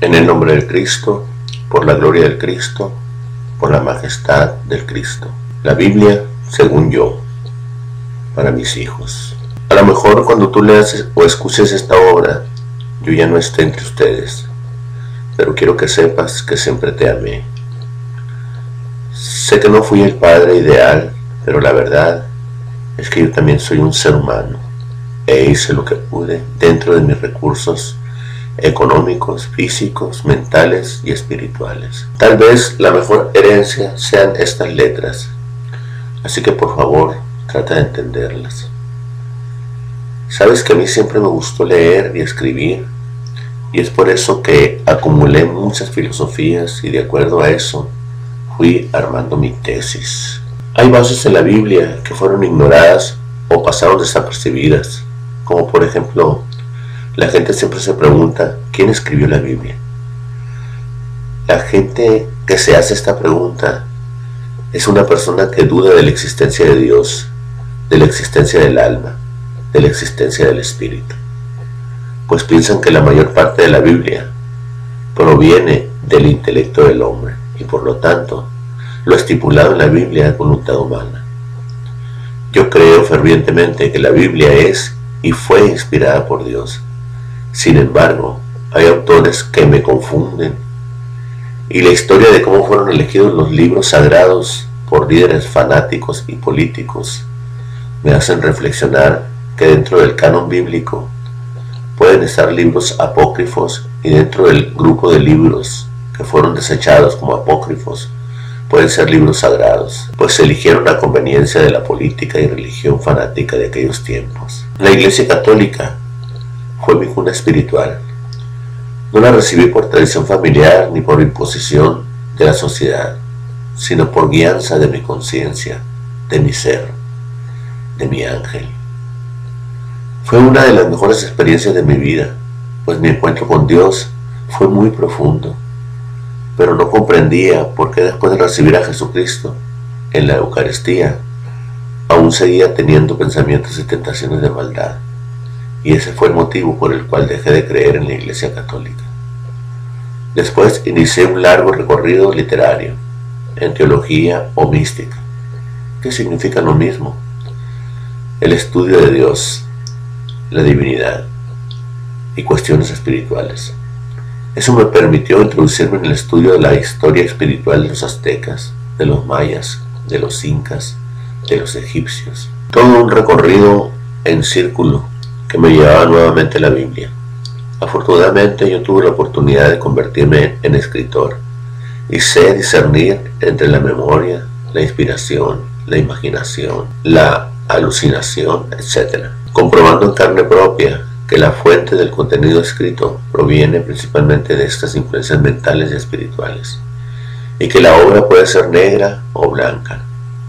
En el nombre del Cristo, por la gloria del Cristo, por la majestad del Cristo. La Biblia, según yo, para mis hijos. A lo mejor cuando tú leas o escuches esta obra, yo ya no esté entre ustedes, pero quiero que sepas que siempre te amé. Sé que no fui el padre ideal, pero la verdad es que yo también soy un ser humano e hice lo que pude dentro de mis recursos económicos, físicos, mentales y espirituales. Tal vez la mejor herencia sean estas letras, así que por favor trata de entenderlas. Sabes que a mí siempre me gustó leer y escribir, y es por eso que acumulé muchas filosofías y de acuerdo a eso fui armando mi tesis. Hay bases en la Biblia que fueron ignoradas o pasaron desapercibidas, como por ejemplo, la gente siempre se pregunta, ¿quién escribió la Biblia? La gente que se hace esta pregunta es una persona que duda de la existencia de Dios, de la existencia del alma, de la existencia del espíritu, pues piensan que la mayor parte de la Biblia proviene del intelecto del hombre y por lo tanto lo estipulado en la Biblia es voluntad humana. Yo creo fervientemente que la Biblia es y fue inspirada por Dios. Sin embargo, hay autores que me confunden y la historia de cómo fueron elegidos los libros sagrados por líderes fanáticos y políticos me hacen reflexionar que dentro del canon bíblico pueden estar libros apócrifos y dentro del grupo de libros que fueron desechados como apócrifos pueden ser libros sagrados, pues se eligieron a conveniencia de la política y religión fanática de aquellos tiempos. La Iglesia Católica fue mi cuna espiritual. No la recibí por tradición familiar ni por imposición de la sociedad, sino por guianza de mi conciencia, de mi ser, de mi ángel. Fue una de las mejores experiencias de mi vida, pues mi encuentro con Dios fue muy profundo, pero no comprendía por qué después de recibir a Jesucristo en la Eucaristía, aún seguía teniendo pensamientos y tentaciones de maldad, y ese fue el motivo por el cual dejé de creer en la Iglesia Católica. Después inicié un largo recorrido literario, en teología o mística, que significa lo mismo, el estudio de Dios, la divinidad y cuestiones espirituales. Eso me permitió introducirme en el estudio de la historia espiritual de los aztecas, de los mayas, de los incas, de los egipcios. Todo un recorrido en círculo que me llevaba nuevamente a la Biblia. Afortunadamente yo tuve la oportunidad de convertirme en escritor y sé discernir entre la memoria, la inspiración, la imaginación, la alucinación, etc. Comprobando en carne propia que la fuente del contenido escrito proviene principalmente de estas influencias mentales y espirituales, y que la obra puede ser negra o blanca,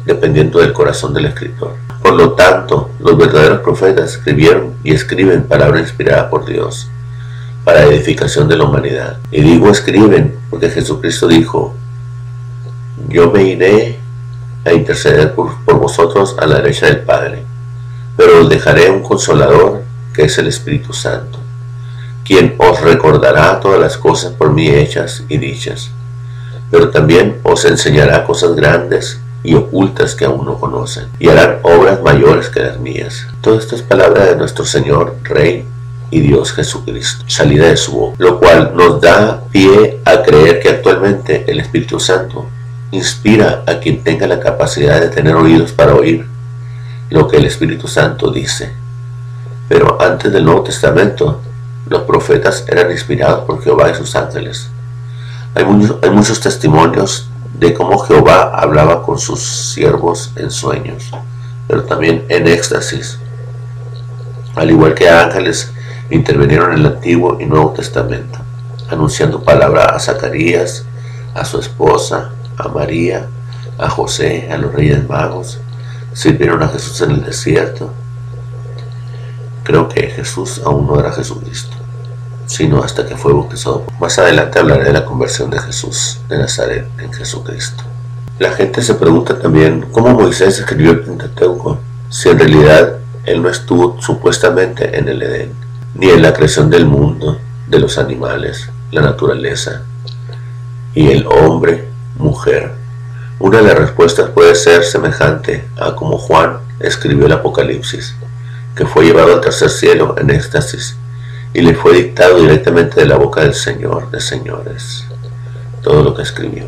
dependiendo del corazón del escritor. Por lo tanto, los verdaderos profetas escribieron y escriben palabra inspirada por Dios, para edificación de la humanidad. Y digo escriben porque Jesucristo dijo, yo me iré a interceder por vosotros a la derecha del Padre, pero os dejaré un consolador, que es el Espíritu Santo, quien os recordará todas las cosas por mí hechas y dichas, pero también os enseñará cosas grandes y ocultas que aún no conocen, y harán obras mayores que las mías. Todo esto es palabra de nuestro Señor, Rey y Dios Jesucristo, salida de su boca, lo cual nos da pie a creer que actualmente el Espíritu Santo inspira a quien tenga la capacidad de tener oídos para oír lo que el Espíritu Santo dice. Pero antes del Nuevo Testamento, los profetas eran inspirados por Jehová y sus ángeles. Hay muchos testimonios de cómo Jehová hablaba con sus siervos en sueños, pero también en éxtasis. Al igual que ángeles, intervinieron en el Antiguo y Nuevo Testamento, anunciando palabra a Zacarías, a su esposa, a María, a José, a los reyes magos. Sirvieron a Jesús en el desierto. Creo que Jesús aún no era Jesucristo, sino hasta que fue bautizado. Más adelante hablaré de la conversión de Jesús de Nazaret en Jesucristo. La gente se pregunta también cómo Moisés escribió el Pentateuco, si en realidad él no estuvo supuestamente en el Edén, ni en la creación del mundo, de los animales, la naturaleza y el hombre, mujer. Una de las respuestas puede ser semejante a como Juan escribió el Apocalipsis, que fue llevado al tercer cielo en éxtasis y le fue dictado directamente de la boca del Señor de señores todo lo que escribió.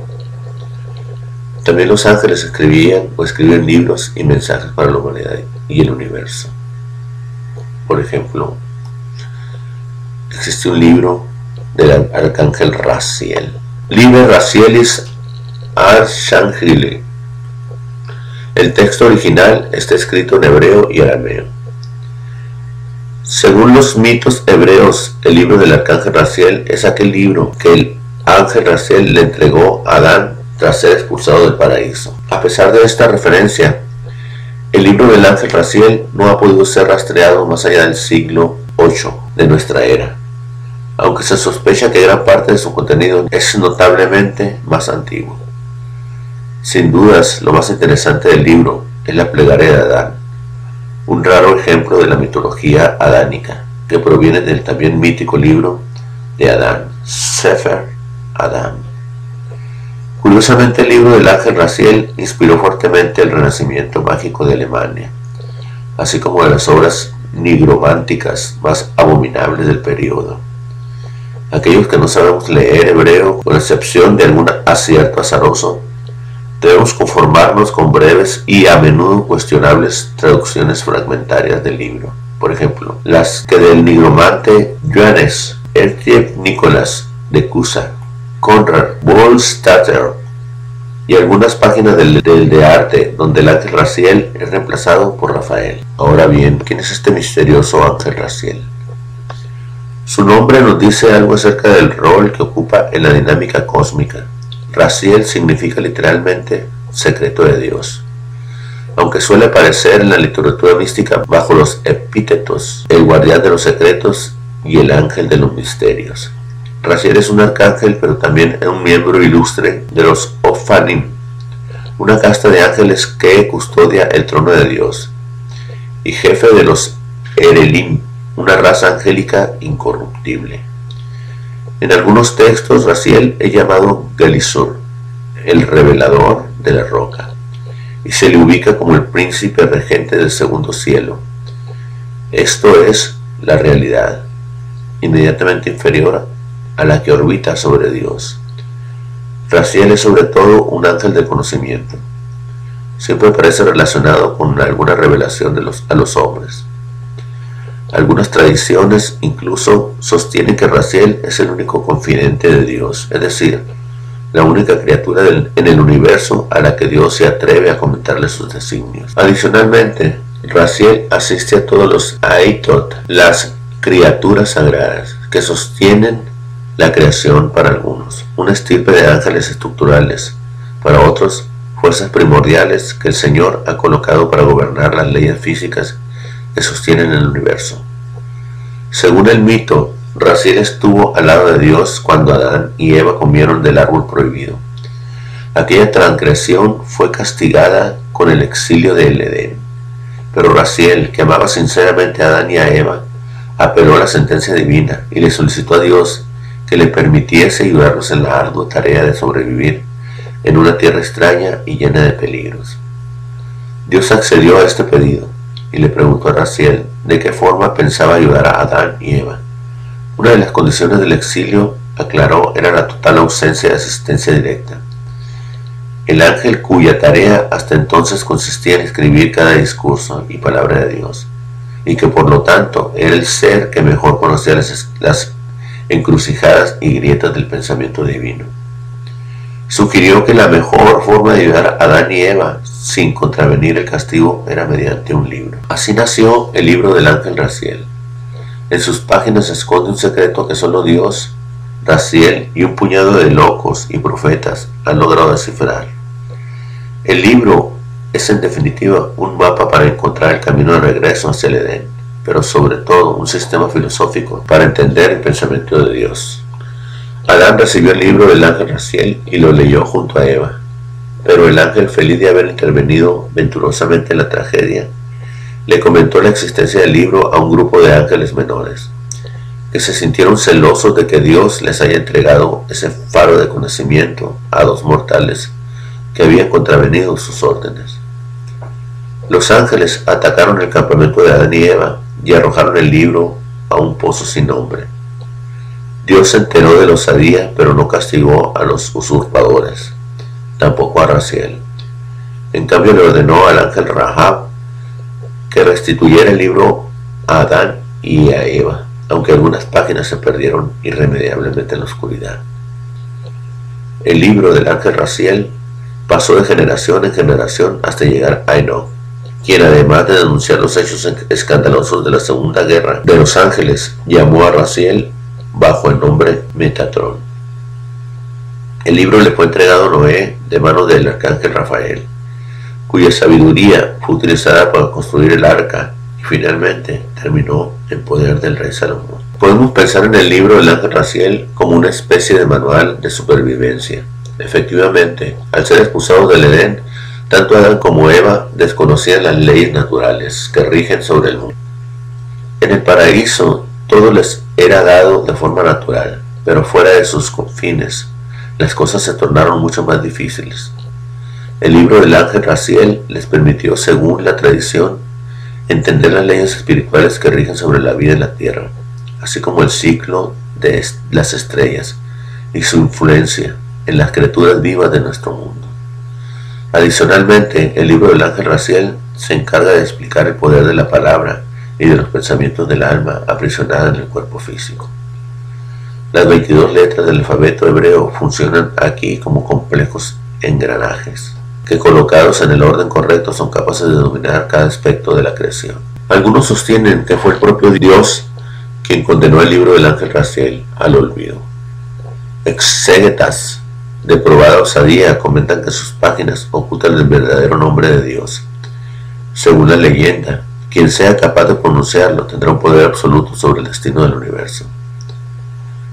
También los ángeles escribían o escriben libros y mensajes para la humanidad y el universo. Por ejemplo, existe un libro del arcángel Raziel, Liber Razielis Archangheli. El texto original está escrito en hebreo y arameo. Según los mitos hebreos, el libro del arcángel Raziel es aquel libro que el ángel Raziel le entregó a Adán tras ser expulsado del paraíso. A pesar de esta referencia, el libro del ángel Raziel no ha podido ser rastreado más allá del siglo VIII de nuestra era, aunque se sospecha que gran parte de su contenido es notablemente más antiguo. Sin dudas, lo más interesante del libro es la plegaria de Adán, un raro ejemplo de la mitología adánica, que proviene del también mítico libro de Adán, Sefer Adam. Curiosamente, el libro del ángel Raziel inspiró fuertemente el renacimiento mágico de Alemania, así como de las obras nigrománticas más abominables del periodo. Aquellos que no sabemos leer hebreo, con excepción de algún acierto azaroso, debemos conformarnos con breves y a menudo cuestionables traducciones fragmentarias del libro. Por ejemplo, las que del nigromante Johannes Ertiev Nicolás de Cusa, Konrad Wohlstatter y algunas páginas del de arte donde el ángel Raziel es reemplazado por Rafael. Ahora bien, ¿quién es este misterioso ángel Raziel? Su nombre nos dice algo acerca del rol que ocupa en la dinámica cósmica. Raziel significa literalmente secreto de Dios, aunque suele aparecer en la literatura mística bajo los epítetos el guardián de los secretos y el ángel de los misterios. Raziel es un arcángel, pero también es un miembro ilustre de los Ophanim, una casta de ángeles que custodia el trono de Dios, y jefe de los Erelim, una raza angélica incorruptible. En algunos textos, Raziel es llamado Gelisur, el revelador de la roca, y se le ubica como el príncipe regente del segundo cielo. Esto es la realidad, inmediatamente inferior a la que orbita sobre Dios. Raziel es sobre todo un ángel del conocimiento. Siempre parece relacionado con alguna revelación a los hombres. Algunas tradiciones incluso sostienen que Raziel es el único confidente de Dios, es decir, la única criatura en el universo a la que Dios se atreve a comentarle sus designios. Adicionalmente, Raziel asiste a todos los Aitot, las criaturas sagradas, que sostienen la creación para algunos, una estirpe de ángeles estructurales, para otros, fuerzas primordiales que el Señor ha colocado para gobernar las leyes físicas que sostienen el universo. Según el mito, Raziel estuvo al lado de Dios cuando Adán y Eva comieron del árbol prohibido. Aquella transgresión fue castigada con el exilio del Edén, pero Raziel, que amaba sinceramente a Adán y a Eva, apeló a la sentencia divina y le solicitó a Dios que le permitiese ayudarlos en la ardua tarea de sobrevivir en una tierra extraña y llena de peligros. Dios accedió a este pedido y le preguntó a Raziel de qué forma pensaba ayudar a Adán y Eva. Una de las condiciones del exilio, aclaró, era la total ausencia de asistencia directa. El ángel, cuya tarea hasta entonces consistía en escribir cada discurso y palabra de Dios, y que por lo tanto era el ser que mejor conocía las encrucijadas y grietas del pensamiento divino, sugirió que la mejor forma de ayudar a Adán y Eva sin contravenir el castigo era mediante un libro. Así nació el libro del ángel Raziel. En sus páginas se esconde un secreto que solo Dios, Raziel y un puñado de locos y profetas han logrado descifrar. El libro es en definitiva un mapa para encontrar el camino de regreso hacia el Edén, pero sobre todo un sistema filosófico para entender el pensamiento de Dios. Adán recibió el libro del ángel Raziel y lo leyó junto a Eva, pero el ángel, feliz de haber intervenido venturosamente en la tragedia, le comentó la existencia del libro a un grupo de ángeles menores. que se sintieron celosos de que Dios les haya entregado ese faro de conocimiento a dos mortales que habían contravenido sus órdenes. Los ángeles atacaron el campamento de Adán y Eva y arrojaron el libro a un pozo sin nombre. Dios se enteró de la osadía, pero no castigó a los usurpadores, tampoco a Raziel. En cambio le ordenó al ángel Rahab que restituyera el libro a Adán y a Eva, aunque algunas páginas se perdieron irremediablemente en la oscuridad. El libro del ángel Raziel pasó de generación en generación hasta llegar a Enoch, quien además de denunciar los hechos escandalosos de la Segunda Guerra de los Ángeles, llamó a Raziel bajo el nombre Metatrón. El libro le fue entregado a Noé de manos del arcángel Rafael, cuya sabiduría fue utilizada para construir el arca y finalmente terminó en poder del rey Salomón. Podemos pensar en el libro del ángel Raziel como una especie de manual de supervivencia. Efectivamente, al ser expulsados del Edén, tanto Adán como Eva desconocían las leyes naturales que rigen sobre el mundo. En el paraíso todo les era dado de forma natural, pero fuera de sus confines las cosas se tornaron mucho más difíciles. El libro del ángel Raziel les permitió, según la tradición, entender las leyes espirituales que rigen sobre la vida en la tierra, así como el ciclo de las estrellas y su influencia en las criaturas vivas de nuestro mundo. Adicionalmente, el libro del ángel Raziel se encarga de explicar el poder de la palabra y de los pensamientos del alma aprisionada en el cuerpo físico. Las 22 letras del alfabeto hebreo funcionan aquí como complejos engranajes, que colocados en el orden correcto son capaces de dominar cada aspecto de la creación. Algunos sostienen que fue el propio Dios quien condenó el libro del ángel Raziel al olvido. Exégetas de probada osadía comentan que sus páginas ocultan el verdadero nombre de Dios. Según la leyenda, quien sea capaz de pronunciarlo tendrá un poder absoluto sobre el destino del universo.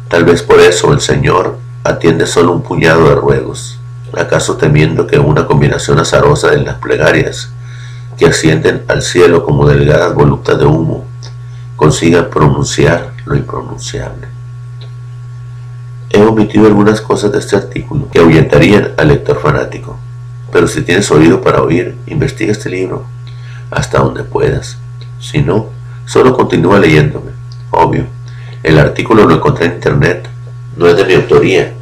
Tal vez por eso el Señor atiende solo un puñado de ruegos, acaso temiendo que una combinación azarosa de las plegarias que ascienden al cielo como delgadas voluptas de humo consiga pronunciar lo impronunciable. He omitido algunas cosas de este artículo que ahuyentarían al lector fanático, pero si tienes oído para oír, investiga este libro hasta donde puedas. Si no, solo continúa leyéndome. Obvio, el artículo lo encontré en internet, no es de mi autoría,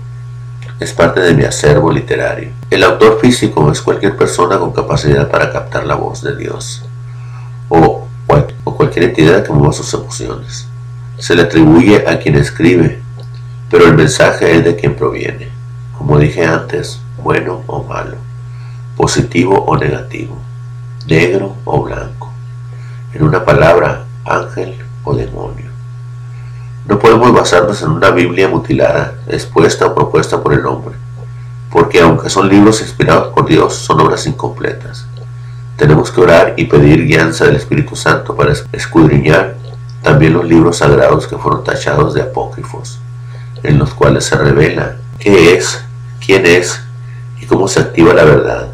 es parte de mi acervo literario. El autor físico es cualquier persona con capacidad para captar la voz de Dios, o cualquier entidad que mueva sus emociones. Se le atribuye a quien escribe, pero el mensaje es de quien proviene. Como dije antes, bueno o malo, positivo o negativo, negro o blanco, en una palabra, ángel o demonio. No podemos basarnos en una Biblia mutilada, expuesta o propuesta por el hombre, porque aunque son libros inspirados por Dios, son obras incompletas. Tenemos que orar y pedir guianza del Espíritu Santo para escudriñar también los libros sagrados que fueron tachados de apócrifos, en los cuales se revela qué es, quién es y cómo se activa la verdad.